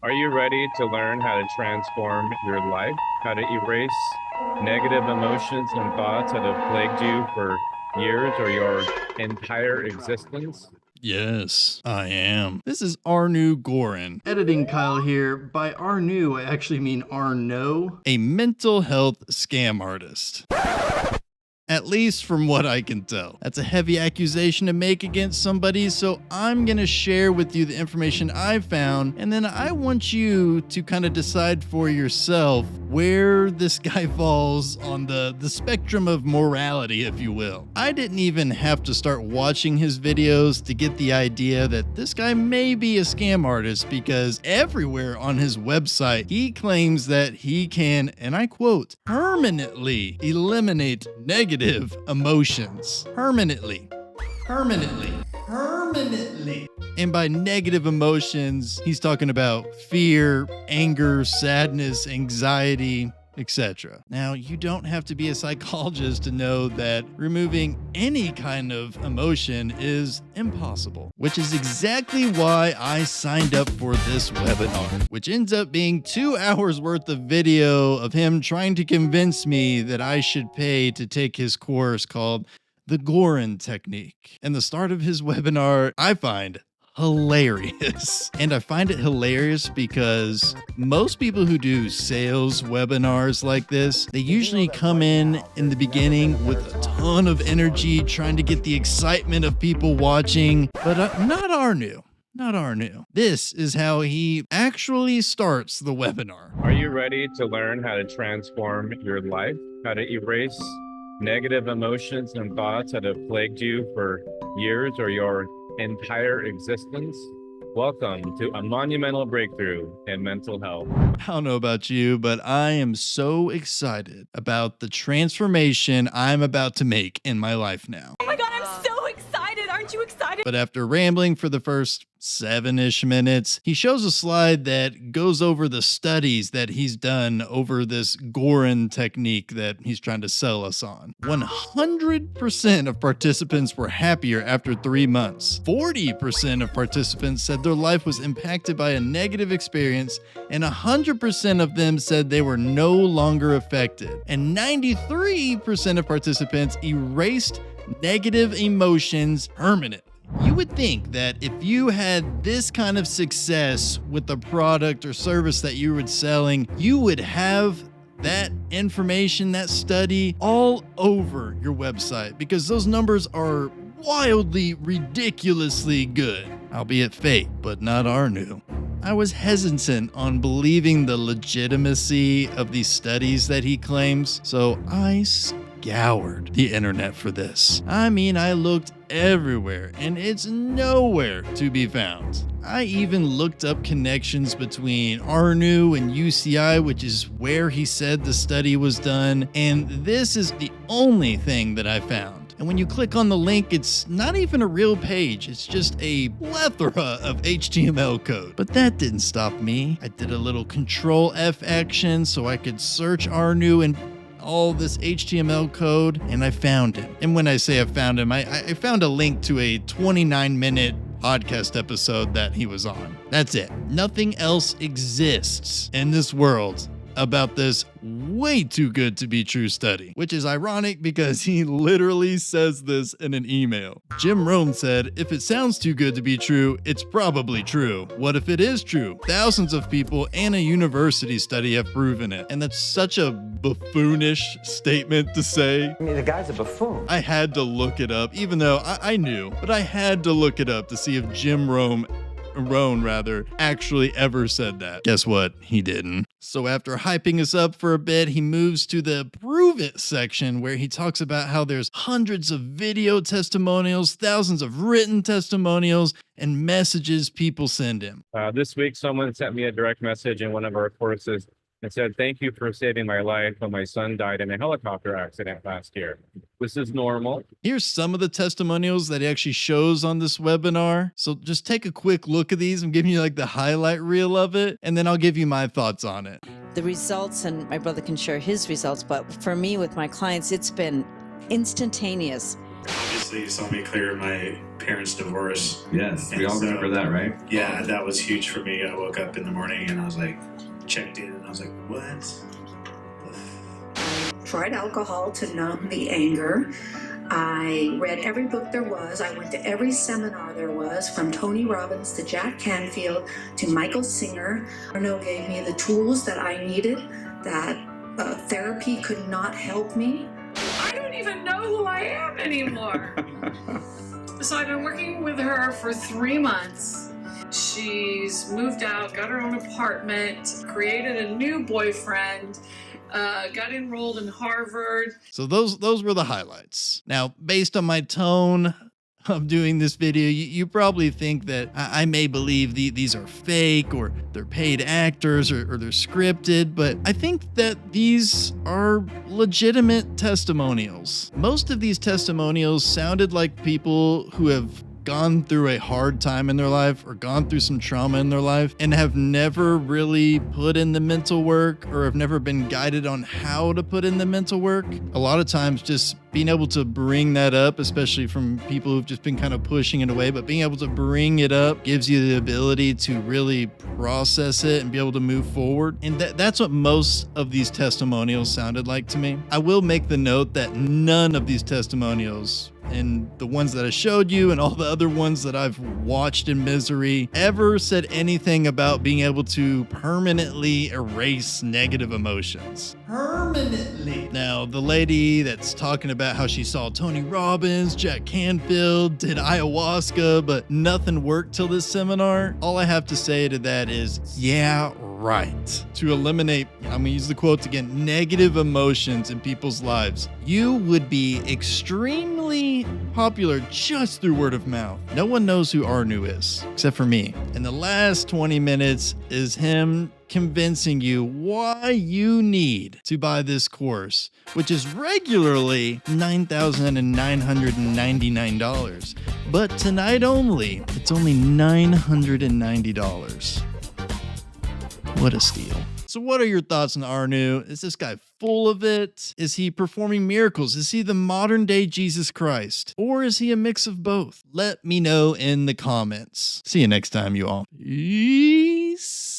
Are you ready to learn how to transform your life? How to erase negative emotions and thoughts that have plagued you for years or your entire existence? Yes, I am. This is Arnoux Goran, Editing Kyle here. By Arnoux, I actually mean Arnaud. a mental health scam artist. At least from what I can tell. That's a heavy accusation to make against somebody, so I'm gonna share with you the information I found, and then I want you to kind of decide for yourself where this guy falls on the spectrum of morality, if you will. I didn't even have to start watching his videos to get the idea that this guy may be a scam artist, because everywhere on his website, he claims that he can, and I quote, permanently eliminate negative emotions. Permanently. And by negative emotions, he's talking about fear, anger, sadness, anxiety, etc. Now, you don't have to be a psychologist to know that removing any kind of emotion is impossible, which is exactly why I signed up for this webinar, which ends up being 2 hours worth of video of him trying to convince me that I should pay to take his course called the Goran technique. And the start of his webinar, I find hilarious. And I find it hilarious because most people who do sales webinars like this, they usually come in the beginning with a ton of energy, trying to get the excitement of people watching, but not Arnoux. Not Arnoux. This is how he actually starts the webinar. Are you ready to learn how to transform your life? How to erase negative emotions and thoughts that have plagued you for years or your entire existence? Welcome to a monumental breakthrough in mental health. I don't know about you, but I am so excited about the transformation I'm about to make in my life now. Oh my God, I'm so excited. Aren't you excited? But after rambling for the first 7-ish minutes, he shows a slide that goes over the studies that he's done over this Goran technique that he's trying to sell us on. 100% of participants were happier after 3 months. 40% of participants said their life was impacted by a negative experience, and 100% of them said they were no longer affected. And 93% of participants erased negative emotions permanently. You would think that if you had this kind of success with the product or service that you were selling, you would have that information, that study all over your website, because those numbers are wildly, ridiculously good. Albeit fake, but not Arnoux. I was hesitant on believing the legitimacy of these studies that he claims, so I scoured the internet for this. I mean, I looked everywhere, and it's nowhere to be found. I even looked up connections between Arnoux and UCI, which is where he said the study was done, and this is the only thing that I found. And when you click on the link, it's not even a real page. It's just a plethora of HTML code. But that didn't stop me. I did a little Control F action so I could search Arnoux and all this HTML code, and I found him. And when I say I found him, I found a link to a 29-minute podcast episode that he was on. That's it. Nothing else exists in this world about this way too good to be true study, which is ironic because he literally says this in an email. Jim Rohn said, "If it sounds too good to be true, it's probably true. What if it is true? Thousands of people and a university study have proven it." And that's such a buffoonish statement to say. I mean, the guy's a buffoon. I had to look it up, even though I knew, but I had to look it up to see if Jim Rohn actually ever said that. Guess what? He didn't. So after hyping us up for a bit, he moves to the prove it section, where he talks about how there's hundreds of video testimonials, thousands of written testimonials, and messages people send him. This week, someone sent me a direct message in one of our courses and said, "Thank you for saving my life when my son died in a helicopter accident last year. This is normal." Here's some of the testimonials that he actually shows on this webinar. So just take a quick look at these. I'm giving you like the highlight reel of it, and then I'll give you my thoughts on it. The results, and my brother can share his results, but for me with my clients, it's been instantaneous. Obviously, you saw me clear my parents' divorce. Yes, we And all so- remember that, right? Yeah, that was huge for me. I woke up in the morning and I was like, checked in, and I was like, what? Tried alcohol to numb the anger. I read every book there was. I went to every seminar there was, from Tony Robbins to Jack Canfield to Michael Singer. Arnoux gave me the tools that I needed, that therapy could not help me. I don't even know who I am anymore. So I've been working with her for 3 months. She's moved out, got her own apartment, created a new boyfriend, got enrolled in Harvard. So those were the highlights. Now, based on my tone of doing this video, you probably think that I may believe these are fake, or they're paid actors, or they're scripted, but I think that these are legitimate testimonials. Most of these testimonials sounded like people who have gone through a hard time in their life or gone through some trauma in their life and have never really put in the mental work, or have never been guided on how to put in the mental work. A lot of times just being able to bring that up, especially from people who've just been kind of pushing it away, but being able to bring it up gives you the ability to really process it and be able to move forward. And that's what most of these testimonials sounded like to me. I will make the note that none of these testimonials, and the ones that I showed you and all the other ones that I've watched in misery, ever said anything about being able to permanently erase negative emotions. Permanently. Now, the lady that's talking about how she saw Tony Robbins, Jack Canfield, did ayahuasca, but nothing worked till this seminar. All I have to say to that is, yeah, right. To eliminate, I'm gonna use the quotes again, negative emotions in people's lives, you would be extremely popular just through word of mouth. No one knows who Arnoux is, except for me. And the last 20 minutes is him convincing you why you need to buy this course, which is regularly $9,999. But tonight only, it's only $990. What a steal. So what are your thoughts on Arnoux? Is this guy full of it? Is he performing miracles? Is he the modern day Jesus Christ? Or is he a mix of both? Let me know in the comments. See you next time, you all. Peace.